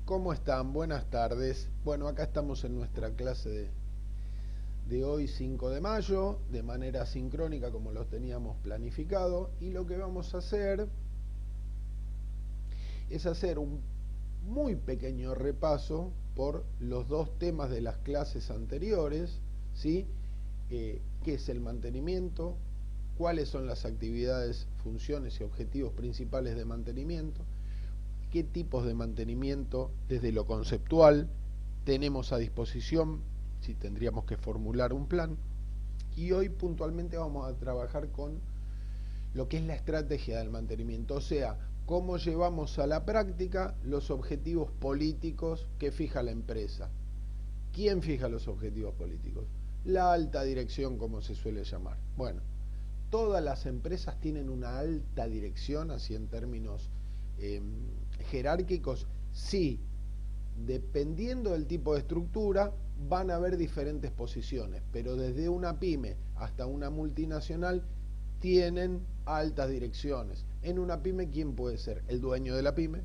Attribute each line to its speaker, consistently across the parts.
Speaker 1: ¿Cómo están? Buenas tardes. Bueno, acá estamos en nuestra clase de hoy, 5 de mayo, de manera sincrónica como lo teníamos planificado. Y lo que vamos a hacer es hacer un muy pequeño repaso por los dos temas de las clases anteriores, ¿sí? ¿Qué es el mantenimiento? ¿Cuáles son las actividades, funciones y objetivos principales de mantenimiento? ¿Qué tipos de mantenimiento desde lo conceptual tenemos a disposición si tendríamos que formular un plan? Y hoy puntualmente vamos a trabajar con lo que es la estrategia del mantenimiento, o sea, cómo llevamos a la práctica los objetivos políticos que fija la empresa. ¿Quién fija los objetivos políticos? La alta dirección, como se suele llamar. Bueno, todas las empresas tienen una alta dirección, así en términos jerárquicos. Sí, dependiendo del tipo de estructura, van a haber diferentes posiciones, pero desde una pyme hasta una multinacional tienen altas direcciones. En una pyme, ¿quién puede ser? El dueño de la pyme,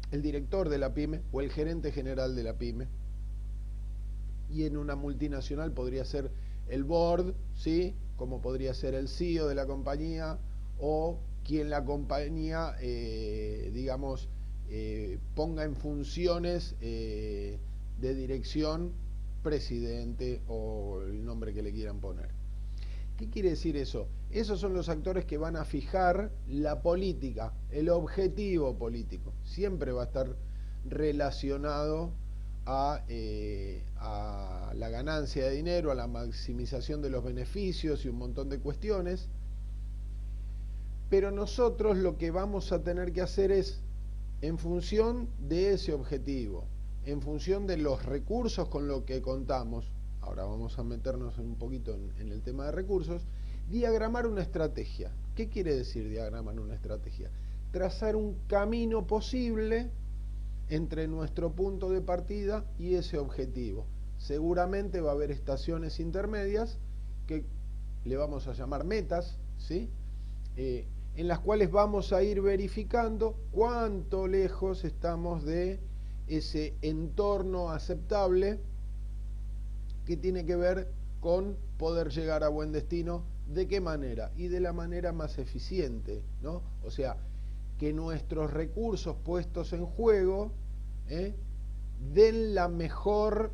Speaker 1: el director de la pyme o el gerente general de la pyme. Y en una multinacional podría ser el board, ¿sí? Como podría ser el CEO de la compañía o quien la compañía, digamos, ponga en funciones de dirección, presidente o el nombre que le quieran poner. ¿Qué quiere decir eso? Esos son los actores que van a fijar la política, el objetivo político. Siempre va a estar relacionado a la ganancia de dinero, a la maximización de los beneficios y un montón de cuestiones. Pero nosotros lo que vamos a tener que hacer es, en función de ese objetivo, en función de los recursos con los que contamos, ahora vamos a meternos un poquito en el tema de recursos, diagramar una estrategia. ¿Qué quiere decir diagramar una estrategia? Trazar un camino posible entre nuestro punto de partida y ese objetivo. Seguramente va a haber estaciones intermedias que le vamos a llamar metas, ¿sí? En las cuales vamos a ir verificando cuánto lejos estamos de ese entorno aceptable que tiene que ver con poder llegar a buen destino. ¿De qué manera? Y de la manera más eficiente, ¿no? O sea, que nuestros recursos puestos en juego den la mejor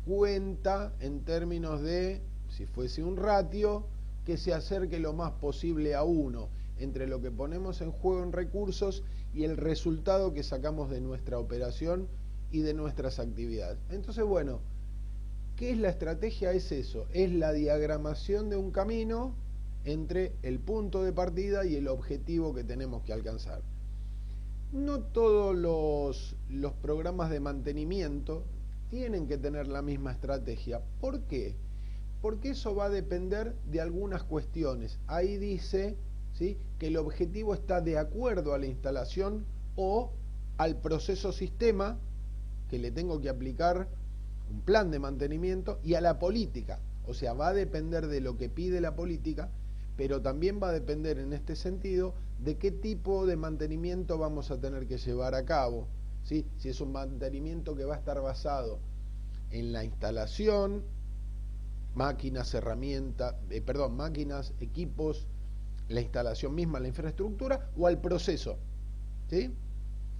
Speaker 1: cuenta en términos de, si fuese un ratio, que se acerque lo más posible a uno entre lo que ponemos en juego en recursos y el resultado que sacamos de nuestra operación y de nuestras actividades. Entonces, bueno, ¿qué es la estrategia? Es eso, es la diagramación de un camino entre el punto de partida y el objetivo que tenemos que alcanzar. No todos los programas de mantenimiento tienen que tener la misma estrategia. ¿Por qué? Porque eso va a depender de algunas cuestiones. Ahí dice, ¿sí?, que el objetivo está de acuerdo a la instalación o al proceso sistema que le tengo que aplicar un plan de mantenimiento y a la política. O sea, va a depender de lo que pide la política, pero también va a depender en este sentido de qué tipo de mantenimiento vamos a tener que llevar a cabo, ¿sí? Si es un mantenimiento que va a estar basado en la instalación, máquinas, herramientas, máquinas, equipos, la instalación misma, la infraestructura, o al proceso, ¿sí?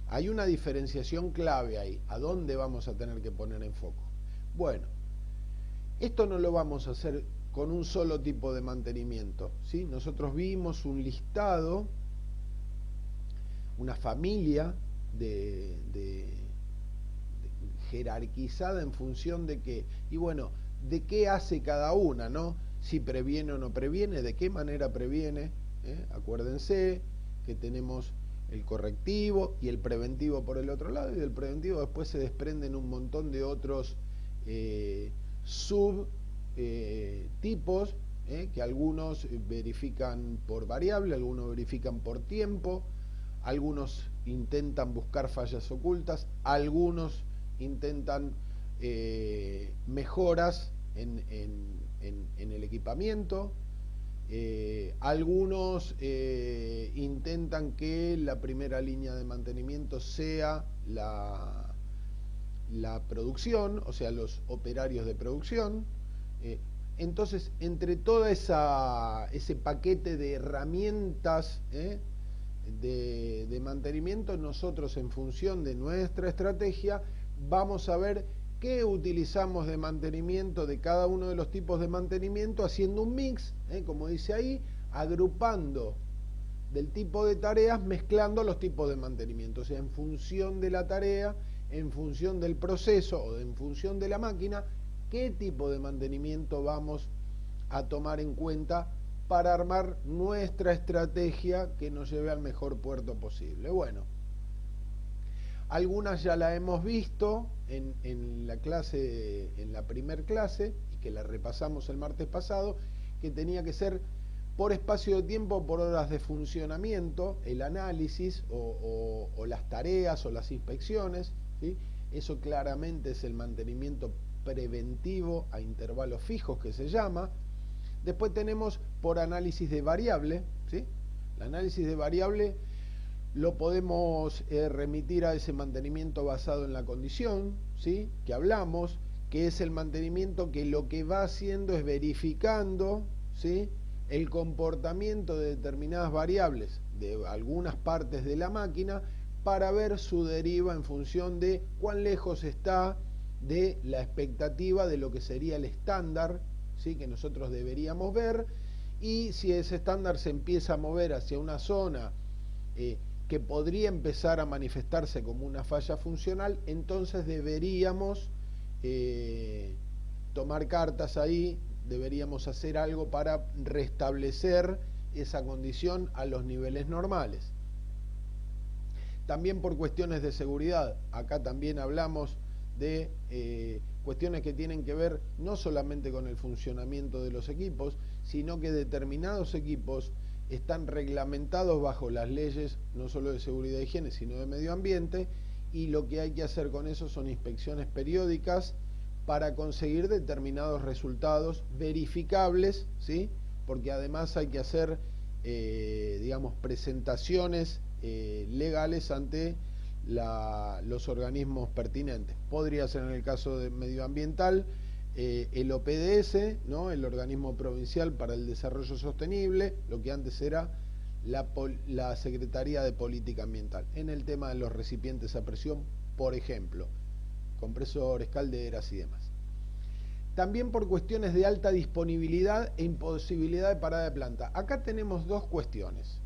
Speaker 1: Hay una diferenciación clave ahí, a dónde vamos a tener que poner en foco. Bueno, esto no lo vamos a hacer con un solo tipo de mantenimiento, ¿sí? Nosotros vimos un listado, una familia jerarquizada en función de qué, y bueno, de qué hace cada una, ¿no? Si previene o no previene, de qué manera previene, Acuérdense que tenemos el correctivo y el preventivo por el otro lado, y del preventivo después se desprenden un montón de otros subtipos, que algunos verifican por variable, algunos verifican por tiempo, algunos intentan buscar fallas ocultas, algunos intentan mejoras en el equipamiento, Algunos intentan que la primera línea de mantenimiento sea la producción, o sea, los operarios de producción. Entonces, entre todo ese paquete de herramientas de mantenimiento, nosotros, en función de nuestra estrategia, vamos a ver qué utilizamos de mantenimiento de cada uno de los tipos de mantenimiento, haciendo un mix, como dice ahí, agrupando del tipo de tareas, mezclando los tipos de mantenimiento. O sea, en función de la tarea, en función del proceso o en función de la máquina, qué tipo de mantenimiento vamos a tomar en cuenta para armar nuestra estrategia que nos lleve al mejor puerto posible. Bueno, algunas ya la hemos visto en la clase, en la primer clase, y que la repasamos el martes pasado, que tenía que ser por espacio de tiempo, por horas de funcionamiento, el análisis o las tareas o las inspecciones, ¿sí? Eso claramente es el mantenimiento preventivo a intervalos fijos, que se llama. Después tenemos por análisis de variable, ¿sí? El análisis de variable lo podemos remitir a ese mantenimiento basado en la condición, ¿sí? Que hablamos, que es el mantenimiento que lo que va haciendo es verificando, ¿sí?, el comportamiento de determinadas variables de algunas partes de la máquina para ver su deriva en función de cuán lejos está de la expectativa de lo que sería el estándar, ¿sí?, que nosotros deberíamos ver, y si ese estándar se empieza a mover hacia una zona que podría empezar a manifestarse como una falla funcional, entonces deberíamos tomar cartas ahí, deberíamos hacer algo para restablecer esa condición a los niveles normales. También por cuestiones de seguridad, acá también hablamos de cuestiones que tienen que ver no solamente con el funcionamiento de los equipos, sino que determinados equipos están reglamentados bajo las leyes no solo de seguridad e higiene, sino de medio ambiente, y lo que hay que hacer con eso son inspecciones periódicas para conseguir determinados resultados verificables, ¿sí?, porque además hay que hacer, digamos, presentaciones legales ante los organismos pertinentes. Podría ser en el caso de medioambiental, el OPDS, ¿no?, el Organismo Provincial para el Desarrollo Sostenible, lo que antes era la Secretaría de Política Ambiental, en el tema de los recipientes a presión, por ejemplo, compresores, calderas y demás. También por cuestiones de alta disponibilidad e imposibilidad de parada de planta. Acá tenemos dos cuestiones.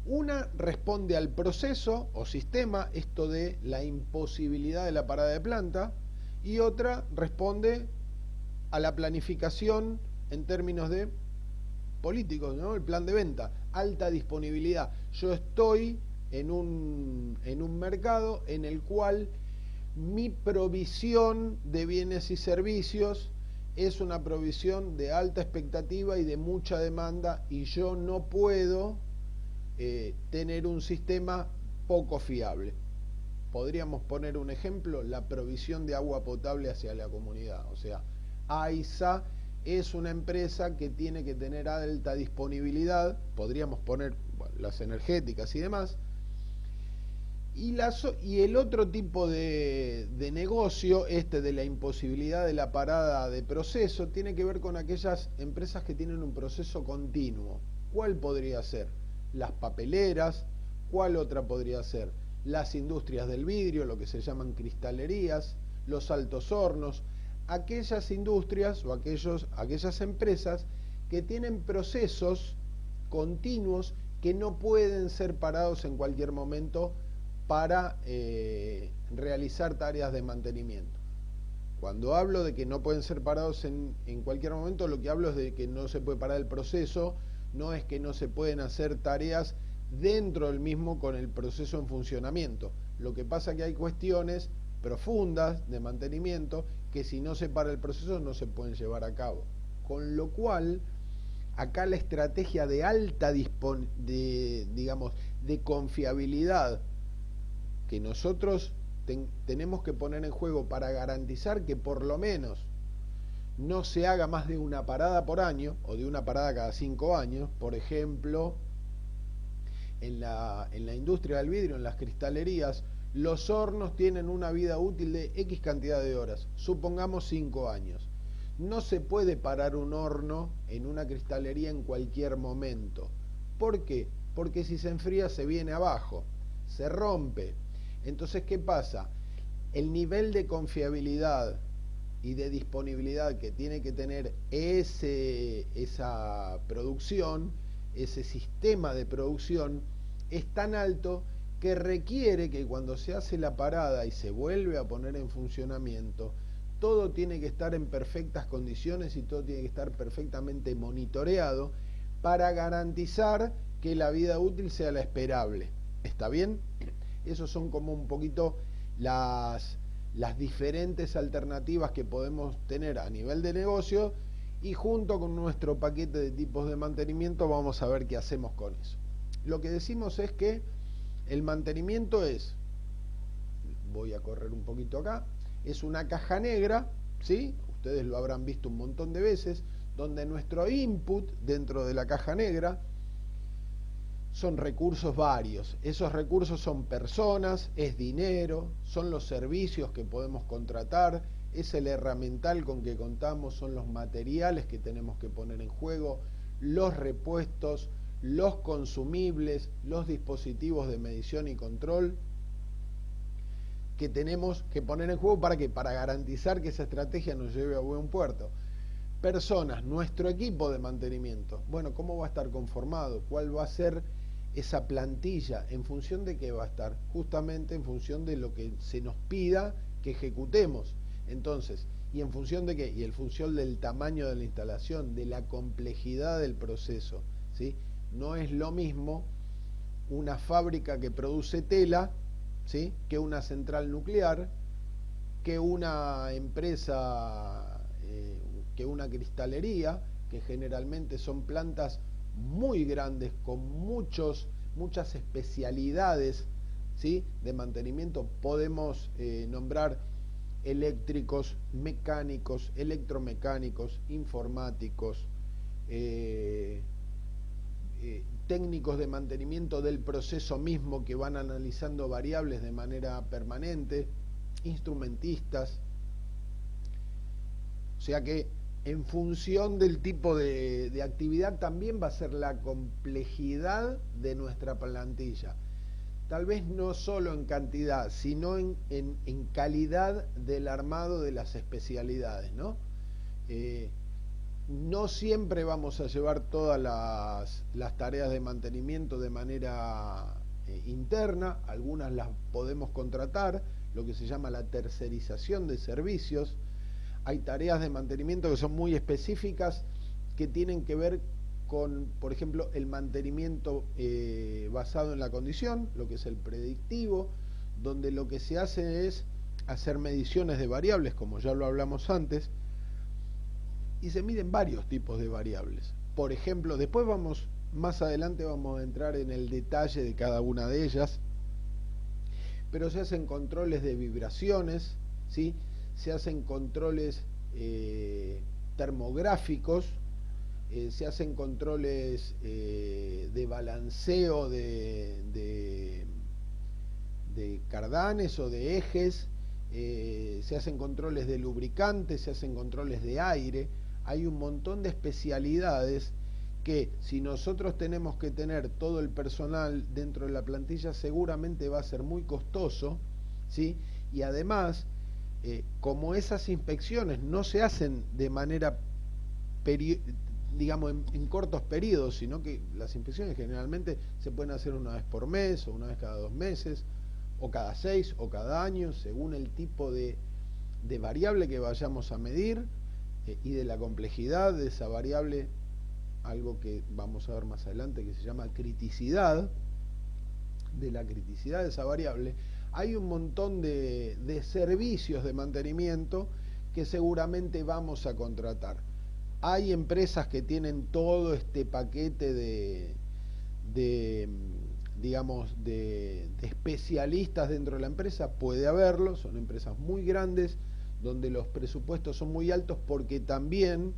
Speaker 1: Una responde al proceso o sistema, esto de la imposibilidad de la parada de planta, y otra responde a la planificación en términos de políticos, ¿no?, el plan de venta, alta disponibilidad. Yo estoy en un mercado en el cual mi provisión de bienes y servicios es una provisión de alta expectativa y de mucha demanda, y yo no puedo tener un sistema poco fiable. Podríamos poner un ejemplo: la provisión de agua potable hacia la comunidad. O sea, AISA es una empresa que tiene que tener alta disponibilidad, podríamos poner, bueno, las energéticas y demás. Y el otro tipo de negocio, de la imposibilidad de la parada de proceso, tiene que ver con aquellas empresas que tienen un proceso continuo. ¿Cuál podría ser? Las papeleras. ¿Cuál otra podría ser? Las industrias del vidrio, lo que se llaman cristalerías, los altos hornos, aquellas industrias o aquellas empresas que tienen procesos continuos que no pueden ser parados en cualquier momento para realizar tareas de mantenimiento. Cuando hablo de que no pueden ser parados en cualquier momento, lo que hablo es de que no se puede parar el proceso, no es que no se pueden hacer tareas dentro del mismo con el proceso en funcionamiento. Lo que pasa es que hay cuestiones profundas de mantenimiento que, si no se para el proceso, no se pueden llevar a cabo. Con lo cual, acá la estrategia de alta de confiabilidad que nosotros tenemos que poner en juego para garantizar que por lo menos no se haga más de una parada por año o de una parada cada 5 años. Por ejemplo, en la industria del vidrio, en las cristalerías, los hornos tienen una vida útil de X cantidad de horas, supongamos 5 años. No se puede parar un horno en una cristalería en cualquier momento. ¿Por qué? Porque si se enfría se viene abajo, se rompe. Entonces, ¿qué pasa? El nivel de confiabilidad y de disponibilidad que tiene que tener esa producción, ese sistema de producción, es tan alto que requiere que cuando se hace la parada y se vuelve a poner en funcionamiento, todo tiene que estar en perfectas condiciones y todo tiene que estar perfectamente monitoreado para garantizar que la vida útil sea la esperable. ¿Está bien? Esos son como un poquito las diferentes alternativas que podemos tener a nivel de negocio, y junto con nuestro paquete de tipos de mantenimiento vamos a ver qué hacemos con eso. Lo que decimos es que el mantenimiento es, voy a correr un poquito acá, es una caja negra, ¿sí? Ustedes lo habrán visto un montón de veces, donde nuestro input dentro de la caja negra son recursos varios. Esos recursos son personas, es dinero, son los servicios que podemos contratar, es el herramental con que contamos, son los materiales que tenemos que poner en juego, los repuestos, los consumibles, los dispositivos de medición y control que tenemos que poner en juego. ¿Para qué? Para garantizar que esa estrategia nos lleve a buen puerto. Personas, nuestro equipo de mantenimiento. Bueno, ¿cómo va a estar conformado? ¿Cuál va a ser esa plantilla? ¿En función de qué va a estar? Justamente en función de lo que se nos pida que ejecutemos. Entonces, ¿y en función de qué? Y en función del tamaño de la instalación, de la complejidad del proceso, ¿sí? No es lo mismo una fábrica que produce tela, ¿sí?, que una central nuclear, que una empresa, que una cristalería, que generalmente son plantas muy grandes con muchas especialidades, ¿sí?, de mantenimiento. Podemos nombrar eléctricos, mecánicos, electromecánicos, informáticos, técnicos de mantenimiento del proceso mismo que van analizando variables de manera permanente, instrumentistas. O sea que en función del tipo de actividad también va a ser la complejidad de nuestra plantilla. Tal vez no solo en cantidad, sino en calidad del armado de las especialidades, ¿no? No siempre vamos a llevar todas las tareas de mantenimiento de manera interna, algunas las podemos contratar, lo que se llama la tercerización de servicios. Hay tareas de mantenimiento que son muy específicas, que tienen que ver con, por ejemplo, el mantenimiento basado en la condición, lo que es el predictivo, donde lo que se hace es hacer mediciones de variables, como ya lo hablamos antes, y se miden varios tipos de variables. Por ejemplo, después más adelante vamos a entrar en el detalle de cada una de ellas, pero se hacen controles de vibraciones, ¿sí? Se hacen controles termográficos, se hacen controles de balanceo de cardanes o de ejes, se hacen controles de lubricantes, se hacen controles de aire. Hay un montón de especialidades que, si nosotros tenemos que tener todo el personal dentro de la plantilla, seguramente va a ser muy costoso, ¿sí? Y además, como esas inspecciones no se hacen de manera digamos en cortos periodos, sino que las inspecciones generalmente se pueden hacer una vez por mes, o una vez cada 2 meses, o cada 6, o cada año, según el tipo de variable que vayamos a medir, y de la complejidad de esa variable, algo que vamos a ver más adelante que se llama criticidad, de la criticidad de esa variable. Hay un montón de servicios de mantenimiento que seguramente vamos a contratar. Hay empresas que tienen todo este paquete digamos, de especialistas dentro de la empresa, puede haberlo, son empresas muy grandes, donde los presupuestos son muy altos, porque también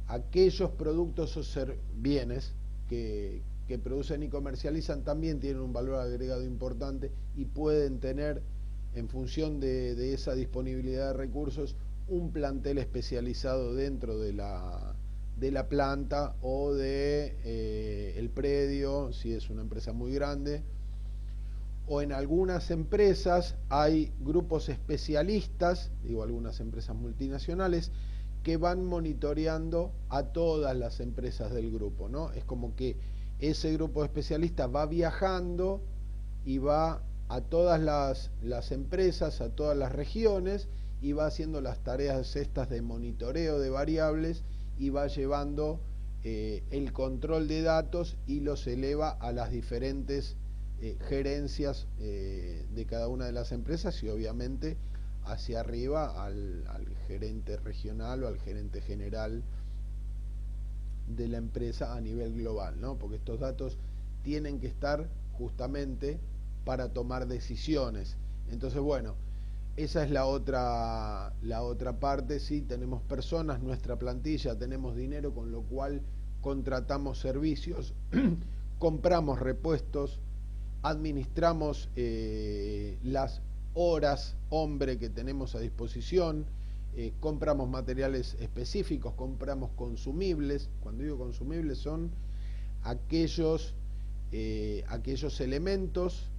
Speaker 1: aquellos productos o bienes que producen y comercializan también tienen un valor agregado importante y pueden tener, en función de esa disponibilidad de recursos, un plantel especializado dentro de la planta o de el predio, si es una empresa muy grande. O en algunas empresas hay grupos especialistas, digo algunas empresas multinacionales, que van monitoreando a todas las empresas del grupo, ¿no? Es como que ese grupo de especialistas va viajando y va a todas las empresas, a todas las regiones, y va haciendo las tareas estas de monitoreo de variables y va llevando el control de datos y los eleva a las diferentes gerencias de cada una de las empresas y obviamente hacia arriba al gerente regional o al gerente general de la empresa a nivel global, ¿no? Porque estos datos tienen que estar justamente para tomar decisiones. Entonces, bueno, esa es la otra parte. Sí, tenemos personas, nuestra plantilla, tenemos dinero, con lo cual contratamos servicios, compramos repuestos, administramos las horas hombre que tenemos a disposición, compramos materiales específicos, compramos consumibles. Cuando digo consumibles son aquellos elementos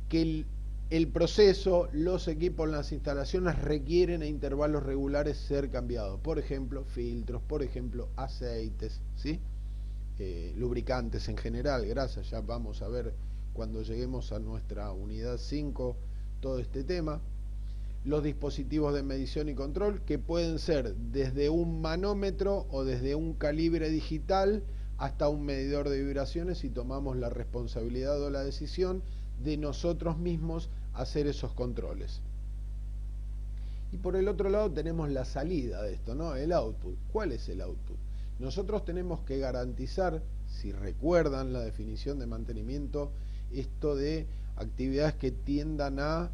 Speaker 1: que el proceso, los equipos, las instalaciones requieren a intervalos regulares ser cambiados. Por ejemplo, filtros, por ejemplo, aceites, ¿sí? Lubricantes en general, grasas. Ya vamos a ver cuando lleguemos a nuestra unidad 5 todo este tema. Los dispositivos de medición y control, que pueden ser desde un manómetro o desde un calibre digital hasta un medidor de vibraciones, y tomamos la responsabilidad o la decisión de nosotros mismos hacer esos controles. Y por el otro lado tenemos la salida de esto, ¿no? El output. ¿Cuál es el output? Nosotros tenemos que garantizar, si recuerdan la definición de mantenimiento, esto de actividades que tiendan a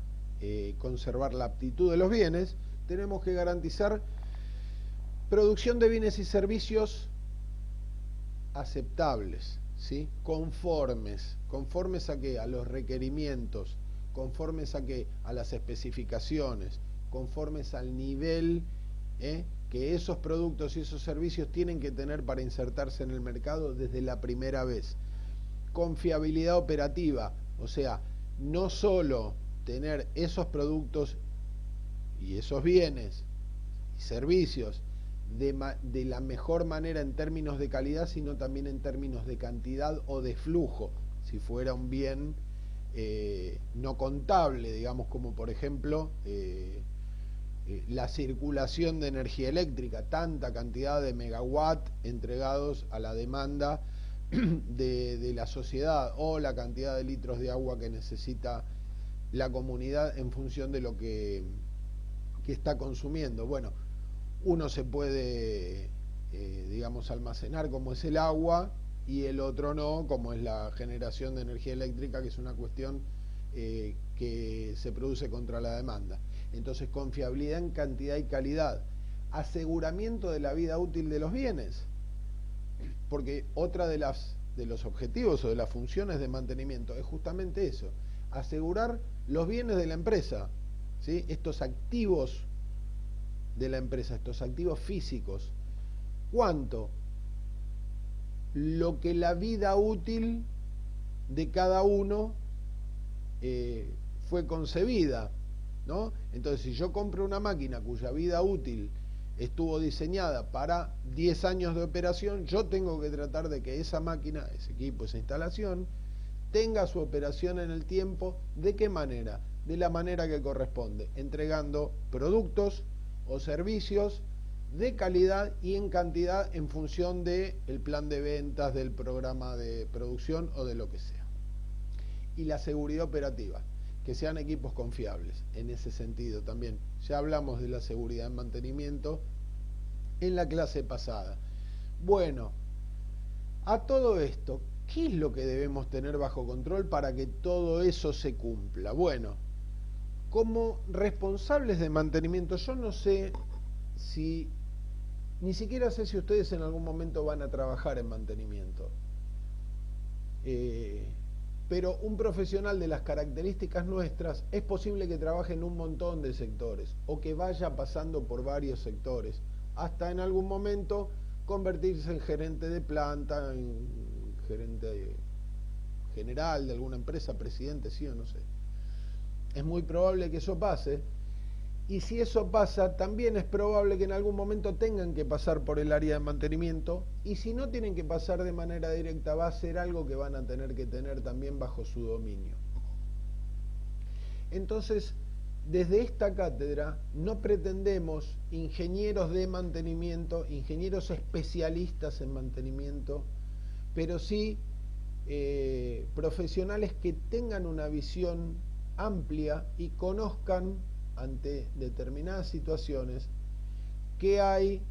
Speaker 1: conservar la aptitud de los bienes. Tenemos que garantizar producción de bienes y servicios aceptables, ¿sí? Conformes a qué, a los requerimientos, conformes a qué, a las especificaciones, conformes al nivel que esos productos y esos servicios tienen que tener para insertarse en el mercado desde la primera vez. Confiabilidad operativa, o sea, no solo tener esos productos y esos bienes y servicios de la mejor manera en términos de calidad, sino también en términos de cantidad o de flujo, si fuera un bien no contable, digamos, como por ejemplo la circulación de energía eléctrica, tanta cantidad de megawatt entregados a la demanda de la sociedad, o la cantidad de litros de agua que necesita la comunidad en función de lo que está consumiendo. Bueno, uno se puede, digamos, almacenar como es el agua, y el otro no, como es la generación de energía eléctrica, que es una cuestión que se produce contra la demanda. Entonces, confiabilidad en cantidad y calidad, aseguramiento de la vida útil de los bienes, porque otra de los objetivos o de las funciones de mantenimiento es justamente eso, asegurar los bienes de la empresa, ¿sí? Estos activos de la empresa, estos activos físicos. ¿Cuánto? Lo que la vida útil de cada uno fue concebida, ¿no? Entonces, si yo compro una máquina cuya vida útil estuvo diseñada para 10 años de operación, yo tengo que tratar de que esa máquina, ese equipo, esa instalación, tenga su operación en el tiempo. ¿De qué manera? De la manera que corresponde, entregando productos o servicios de calidad y en cantidad en función del plan de ventas, del programa de producción o de lo que sea. Y la seguridad operativa, que sean equipos confiables, en ese sentido también. Ya hablamos de la seguridad en mantenimiento en la clase pasada. Bueno, a todo esto, ¿qué es lo que debemos tener bajo control para que todo eso se cumpla? Bueno, Como responsables de mantenimiento, yo no sé si, ni siquiera sé si ustedes en algún momento van a trabajar en mantenimiento. Pero un profesional de las características nuestras es posible que trabaje en un montón de sectores o que vaya pasando por varios sectores, hasta en algún momento convertirse en gerente de planta, en gerente general de alguna empresa, presidente, sí o no sé. Es muy probable que eso pase. Y si eso pasa, también es probable que en algún momento tengan que pasar por el área de mantenimiento, y si no tienen que pasar de manera directa, va a ser algo que van a tener que tener también bajo su dominio. Entonces, desde esta cátedra no pretendemos ingenieros de mantenimiento, ingenieros especialistas en mantenimiento, pero sí profesionales que tengan una visión amplia y conozcan ante determinadas situaciones que hay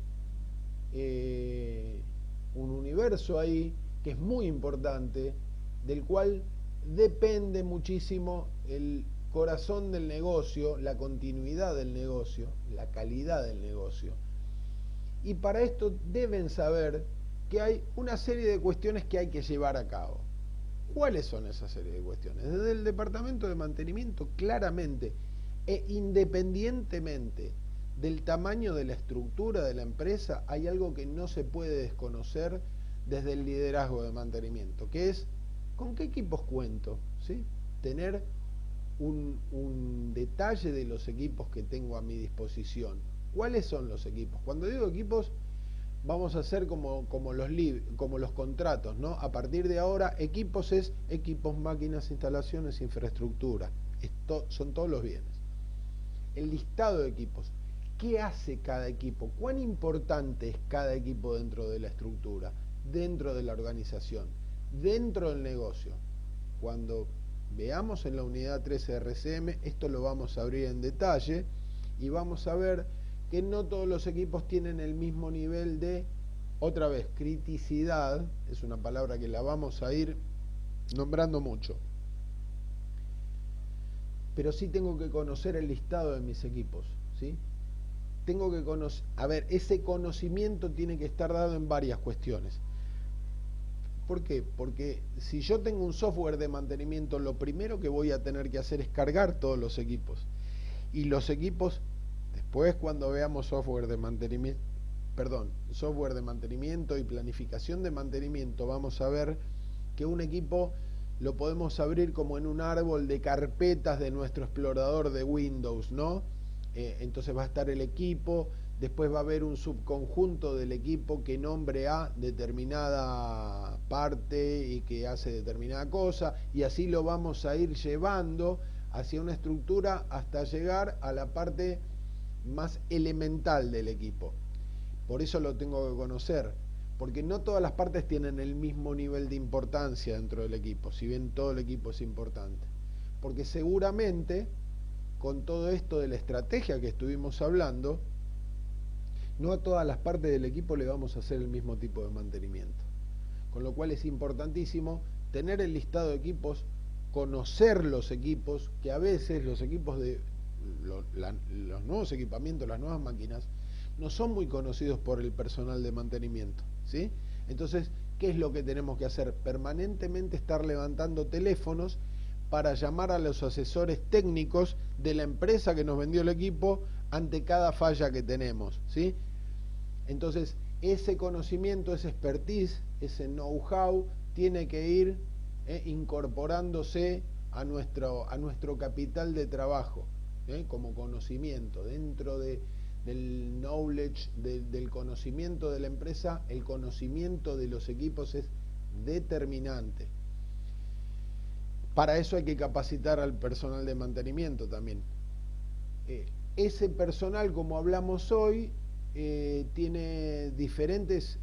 Speaker 1: un universo ahí que es muy importante, del cual depende muchísimo el corazón del negocio, la continuidad del negocio, la calidad del negocio. Y para esto deben saber que hay una serie de cuestiones que hay que llevar a cabo. ¿Cuáles son esas serie de cuestiones? Desde el departamento de mantenimiento, claramente, e independientemente del tamaño de la estructura de la empresa, hay algo que no se puede desconocer desde el liderazgo de mantenimiento, que es ¿con qué equipos cuento? ¿Sí? Tener un detalle de los equipos que tengo a mi disposición. ¿Cuáles son los equipos? Cuando digo equipos, vamos a hacer como los contratos, ¿no? A partir de ahora, equipos es equipos, máquinas, instalaciones, infraestructura. Son todos los bienes. El listado de equipos. ¿Qué hace cada equipo? ¿Cuán importante es cada equipo dentro de la estructura, dentro de la organización, dentro del negocio? Cuando veamos en la unidad 13 de RCM, esto lo vamos a abrir en detalle y vamos a ver que no todos los equipos tienen el mismo nivel de, otra vez, criticidad, es una palabra que la vamos a ir nombrando mucho. Pero sí tengo que conocer el listado de mis equipos, ¿sí? Tengo que conocer, a ver, ese conocimiento tiene que estar dado en varias cuestiones. ¿Por qué? Porque si yo tengo un software de mantenimiento, lo primero que voy a tener que hacer es cargar todos los equipos. Y los equipos, después cuando veamos software de mantenimiento y planificación de mantenimiento, vamos a ver que un equipo lo podemos abrir como en un árbol de carpetas de nuestro explorador de Windows, ¿no? Entonces va a estar el equipo, después va a haber un subconjunto del equipo que nombre a determinada parte y que hace determinada cosa, y así lo vamos a ir llevando hacia una estructura hasta llegar a la parte más elemental del equipo. Por eso lo tengo que conocer, porque no todas las partes tienen el mismo nivel de importancia dentro del equipo, si bien todo el equipo es importante. Porque seguramente, con todo esto de la estrategia que estuvimos hablando, no a todas las partes del equipo le vamos a hacer el mismo tipo de mantenimiento. Con lo cual es importantísimo tener el listado de equipos, conocer los equipos, que a veces los equipos de los nuevos equipamientos, las nuevas máquinas, no son muy conocidos por el personal de mantenimiento, ¿sí? Entonces, ¿qué es lo que tenemos que hacer? Permanentemente estar levantando teléfonos para llamar a los asesores técnicos de la empresa que nos vendió el equipo ante cada falla que tenemos, ¿sí? Entonces, ese conocimiento, ese expertise, ese know-how tiene que ir incorporándose a nuestro capital de trabajo, como conocimiento. Dentro del knowledge, del conocimiento de la empresa, el conocimiento de los equipos es determinante. Para eso hay que capacitar al personal de mantenimiento también. Ese personal, como hablamos hoy, tiene diferentes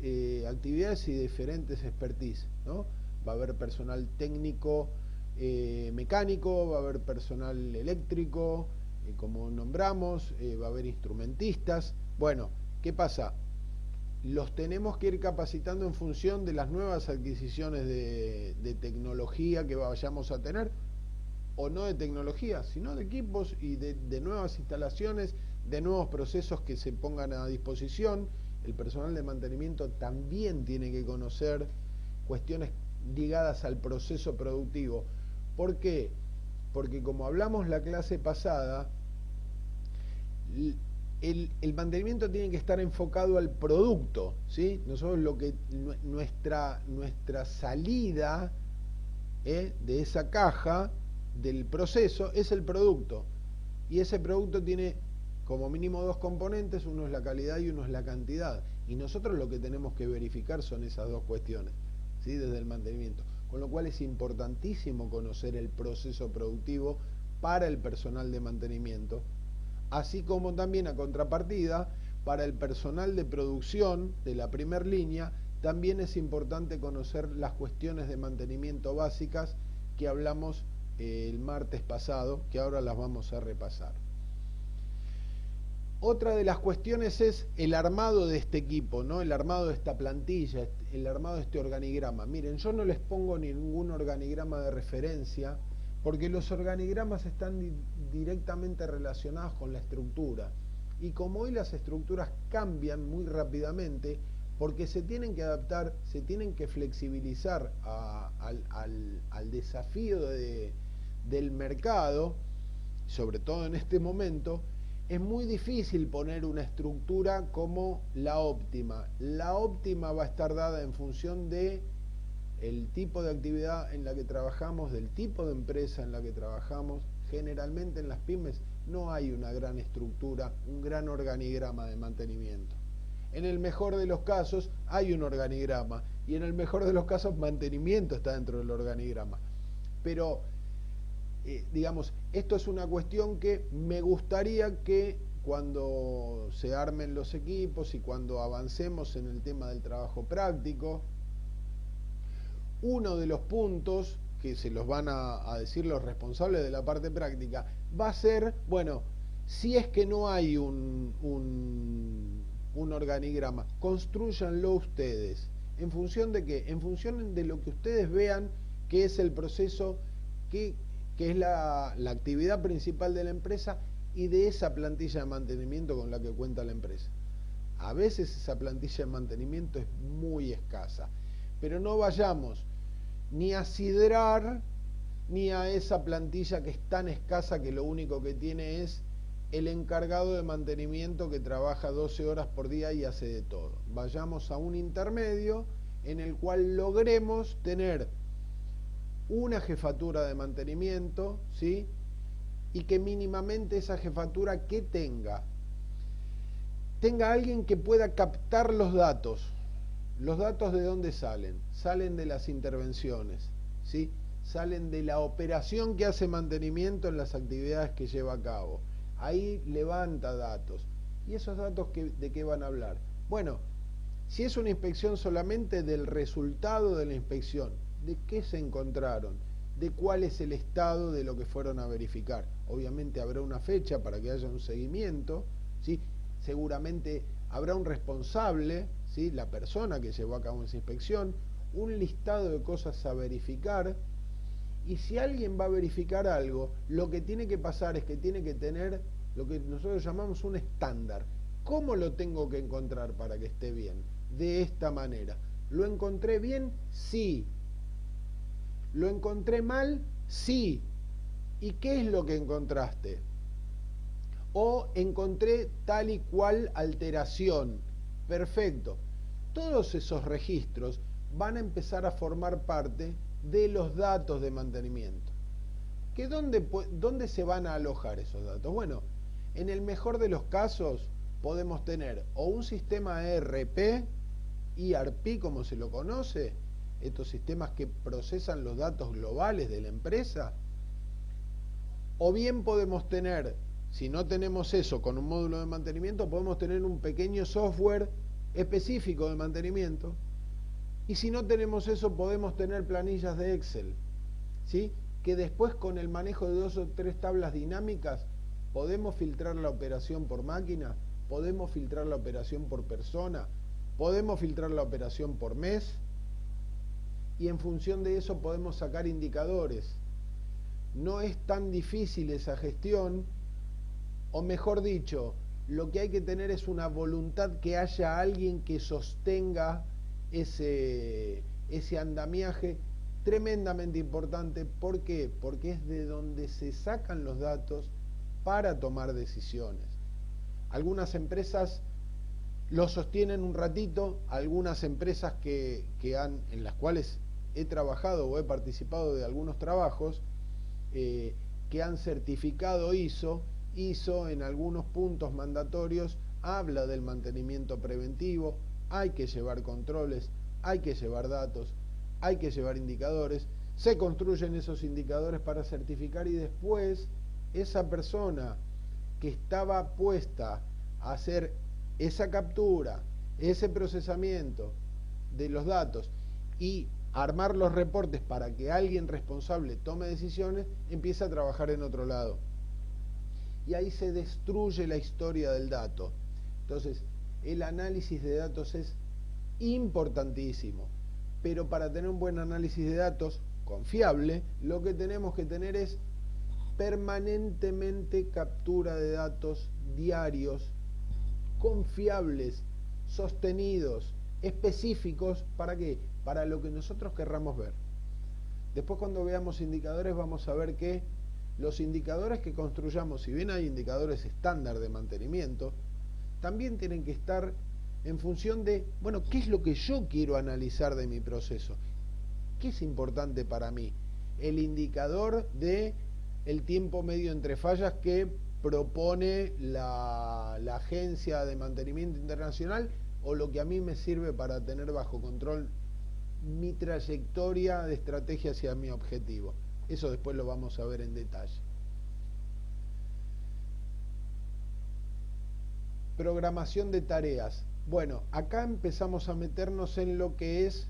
Speaker 1: actividades y diferentes expertise, ¿no? Va a haber personal técnico, mecánico, va a haber personal eléctrico, como nombramos, va a haber instrumentistas. Bueno, ¿qué pasa? Los tenemos que ir capacitando en función de las nuevas adquisiciones de tecnología que vayamos a tener, o no de tecnología, sino de equipos y de nuevas instalaciones, de nuevos procesos que se pongan a disposición. El personal de mantenimiento también tiene que conocer cuestiones ligadas al proceso productivo. ¿Por qué? Porque como hablamos la clase pasada, el mantenimiento tiene que estar enfocado al producto, ¿sí? Nosotros nuestra salida de esa caja del proceso es el producto, y ese producto tiene como mínimo dos componentes: uno es la calidad y uno es la cantidad, y nosotros lo que tenemos que verificar son esas dos cuestiones, ¿sí? Desde el mantenimiento, con lo cual es importantísimo conocer el proceso productivo para el personal de mantenimiento, así como también, a contrapartida, para el personal de producción de la primera línea, también es importante conocer las cuestiones de mantenimiento básicas que hablamos el martes pasado, que ahora las vamos a repasar. Otra de las cuestiones es el armado de este equipo, ¿no? El armado de esta plantilla, el armado de este organigrama. Miren, yo no les pongo ningún organigrama de referencia, porque los organigramas están directamente relacionados con la estructura. Y como hoy las estructuras cambian muy rápidamente, porque se tienen que adaptar, se tienen que flexibilizar al desafío del mercado, sobre todo en este momento, es muy difícil poner una estructura como la óptima. La óptima va a estar dada en función de el tipo de actividad en la que trabajamos, del tipo de empresa en la que trabajamos. Generalmente en las pymes no hay una gran estructura, un gran organigrama de mantenimiento. En el mejor de los casos hay un organigrama, y en el mejor de los casos mantenimiento está dentro del organigrama. Pero, digamos, esto es una cuestión que me gustaría que cuando se armen los equipos y cuando avancemos en el tema del trabajo práctico, uno de los puntos que se los van a decir los responsables de la parte práctica va a ser, bueno, si es que no hay un organigrama, constrúyanlo ustedes. ¿En función de qué? En función de lo que ustedes vean que es el proceso, que es la actividad principal de la empresa, y de esa plantilla de mantenimiento con la que cuenta la empresa. A veces esa plantilla de mantenimiento es muy escasa, pero no vayamos ni a sidrar ni a esa plantilla que es tan escasa que lo único que tiene es el encargado de mantenimiento que trabaja 12 horas por día y hace de todo. Vayamos a un intermedio en el cual logremos tener una jefatura de mantenimiento, ¿sí? Y que mínimamente esa jefatura que tenga alguien que pueda captar los datos. ¿Los datos de dónde salen? Salen de las intervenciones, ¿sí? Salen de la operación que hace mantenimiento en las actividades que lleva a cabo. Ahí levanta datos. ¿Y esos datos de qué van a hablar? Bueno, si es una inspección, solamente del resultado de la inspección, de qué se encontraron, de cuál es el estado de lo que fueron a verificar. Obviamente habrá una fecha para que haya un seguimiento, ¿sí? Seguramente habrá un responsable, ¿sí? La persona que llevó a cabo esa inspección, un listado de cosas a verificar. Y si alguien va a verificar algo, lo que tiene que pasar es que tiene que tener lo que nosotros llamamos un estándar. ¿Cómo lo tengo que encontrar para que esté bien? De esta manera. ¿Lo encontré bien? Sí. ¿Lo encontré mal? Sí. ¿Y qué es lo que encontraste? O encontré tal y cual alteración. Perfecto. Todos esos registros van a empezar a formar parte de los datos de mantenimiento. ¿Dónde se van a alojar esos datos? Bueno, en el mejor de los casos podemos tener o un sistema ERP como se lo conoce, estos sistemas que procesan los datos globales de la empresa, o bien podemos tener, si no tenemos eso con un módulo de mantenimiento, podemos tener un pequeño software específico de mantenimiento. Y si no tenemos eso, podemos tener planillas de Excel, ¿sí? Que después, con el manejo de 2 o 3 tablas dinámicas, podemos filtrar la operación por máquina, podemos filtrar la operación por persona, podemos filtrar la operación por mes, y en función de eso podemos sacar indicadores. no es tan difícil esa gestión, o mejor dicho, lo que hay que tener es una voluntad que haya alguien que sostenga ese andamiaje tremendamente importante. ¿Por qué? Porque es de donde se sacan los datos para tomar decisiones. Algunas empresas lo sostienen un ratito, algunas empresas en las cuales he trabajado o he participado de algunos trabajos que han certificado ISO en algunos puntos mandatorios habla del mantenimiento preventivo, hay que llevar controles, hay que llevar datos, hay que llevar indicadores, se construyen esos indicadores para certificar y después esa persona que estaba puesta a hacer esa captura, ese procesamiento de los datos y armar los reportes para que alguien responsable tome decisiones, empieza a trabajar en otro lado. Y ahí se destruye la historia del dato. Entonces, el análisis de datos es importantísimo. Pero para tener un buen análisis de datos confiable, lo que tenemos que tener es permanentemente captura de datos diarios, confiables, sostenidos, específicos. ¿Para qué? Para lo que nosotros querramos ver. Después, cuando veamos indicadores, vamos a ver que los indicadores que construyamos, si bien hay indicadores estándar de mantenimiento, también tienen que estar en función de, bueno, ¿qué es lo que yo quiero analizar de mi proceso? ¿Qué es importante para mí? El indicador de el tiempo medio entre fallas que propone la Agencia de Mantenimiento Internacional, o lo que a mí me sirve para tener bajo control mi trayectoria de estrategia hacia mi objetivo. Eso después lo vamos a ver en detalle. Programación de tareas. Bueno, acá empezamos a meternos en lo que es,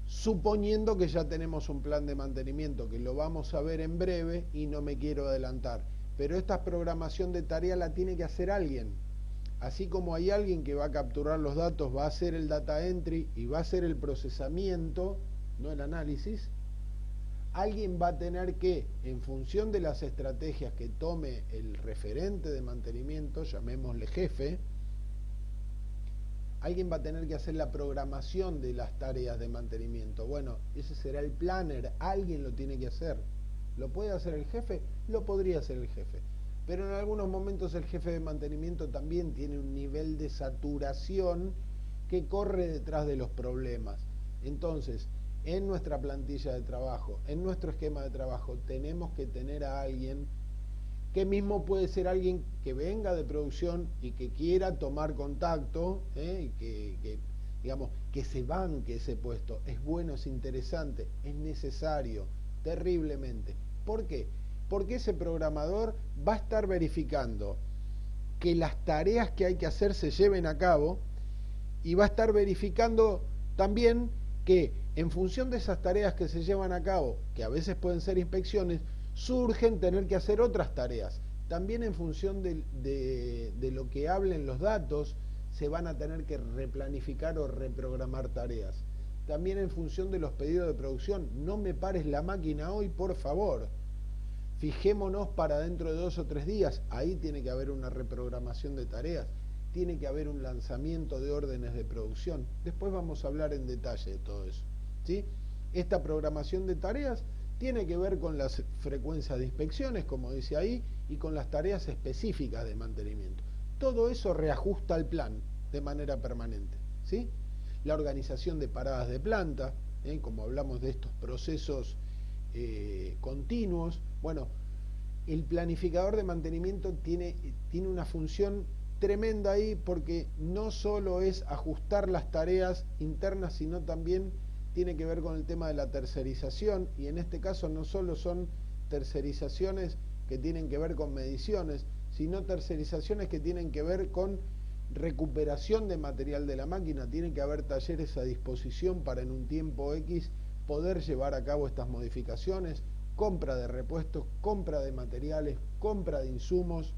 Speaker 1: suponiendo que ya tenemos un plan de mantenimiento, que lo vamos a ver en breve y no me quiero adelantar. Pero esta programación de tarea la tiene que hacer alguien. Así como hay alguien que va a capturar los datos, va a hacer el data entry y va a hacer el procesamiento, no el análisis, alguien va a tener que, en función de las estrategias que tome el referente de mantenimiento, llamémosle jefe, alguien va a tener que hacer la programación de las tareas de mantenimiento. Bueno, ese será el planner, alguien lo tiene que hacer. ¿Lo puede hacer el jefe? Lo podría hacer el jefe. Pero en algunos momentos el jefe de mantenimiento también tiene un nivel de saturación que corre detrás de los problemas. Entonces, en nuestra plantilla de trabajo, en nuestro esquema de trabajo, tenemos que tener a alguien que mismo puede ser alguien que venga de producción y que quiera tomar contacto, y digamos, que se banque ese puesto. Es bueno, es interesante, es necesario, terriblemente. ¿Por qué? Porque ese programador va a estar verificando que las tareas que hay que hacer se lleven a cabo y va a estar verificando también que en función de esas tareas que se llevan a cabo, que a veces pueden ser inspecciones, surgen tener que hacer otras tareas. También en función de lo que hablen los datos, se van a tener que replanificar o reprogramar tareas. También en función de los pedidos de producción. No me pares la máquina hoy, por favor. Fijémonos para dentro de 2 o 3 días. Ahí tiene que haber una reprogramación de tareas. Tiene que haber un lanzamiento de órdenes de producción. Después vamos a hablar en detalle de todo eso, ¿sí? Esta programación de tareas tiene que ver con las frecuencias de inspecciones, como dice ahí, y con las tareas específicas de mantenimiento. Todo eso reajusta el plan de manera permanente, ¿sí? La organización de paradas de planta, como hablamos de estos procesos continuos. Bueno, el planificador de mantenimiento tiene una función tremenda ahí, porque no solo es ajustar las tareas internas, sino también tiene que ver con el tema de la tercerización, y en este caso no solo son tercerizaciones que tienen que ver con mediciones, sino tercerizaciones que tienen que ver con recuperación de material de la máquina. Tiene que haber talleres a disposición para en un tiempo X poder llevar a cabo estas modificaciones, compra de repuestos, compra de materiales, compra de insumos,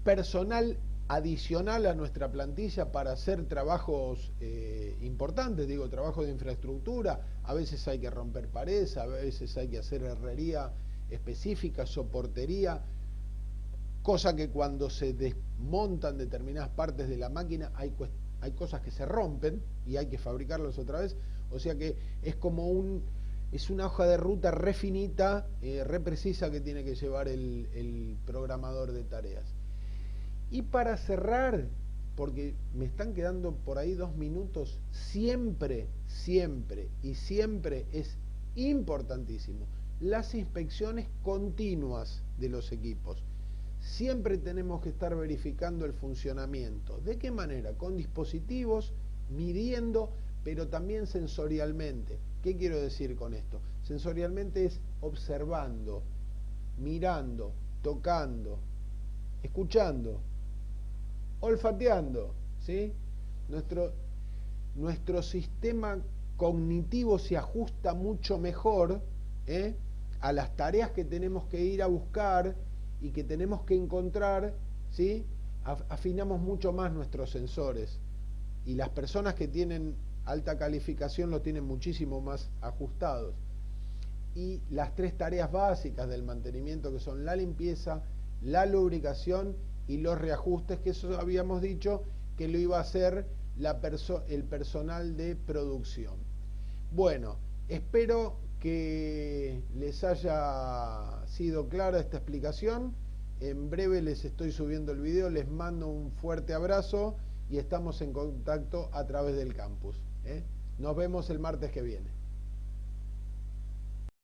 Speaker 1: personal adicional a nuestra plantilla para hacer trabajos importantes, digo, trabajo de infraestructura. A veces hay que romper paredes, a veces hay que hacer herrería específica, soportería, cosa que cuando se desmontan determinadas partes de la máquina hay cosas que se rompen y hay que fabricarlas otra vez. O sea que es como es una hoja de ruta re finita, re precisa, que tiene que llevar el programador de tareas. Y para cerrar, porque me están quedando por ahí 2 minutos, siempre, siempre y siempre es importantísimo las inspecciones continuas de los equipos. Siempre tenemos que estar verificando el funcionamiento. ¿De qué manera? Con dispositivos, midiendo, pero también sensorialmente. ¿Qué quiero decir con esto? Sensorialmente es observando, mirando, tocando, escuchando, olfateando, ¿sí? Nuestro sistema cognitivo se ajusta mucho mejor a las tareas que tenemos que ir a buscar y que tenemos que encontrar, ¿sí? Afinamos mucho más nuestros sensores, y las personas que tienen alta calificación lo tienen muchísimo más ajustados. Y las 3 tareas básicas del mantenimiento, que son la limpieza, la lubricación y los reajustes, que eso habíamos dicho que lo iba a hacer el personal de producción. Bueno, espero que les haya sido clara esta explicación. En breve les estoy subiendo el video, les mando un fuerte abrazo y estamos en contacto a través del campus. Nos vemos el martes que viene.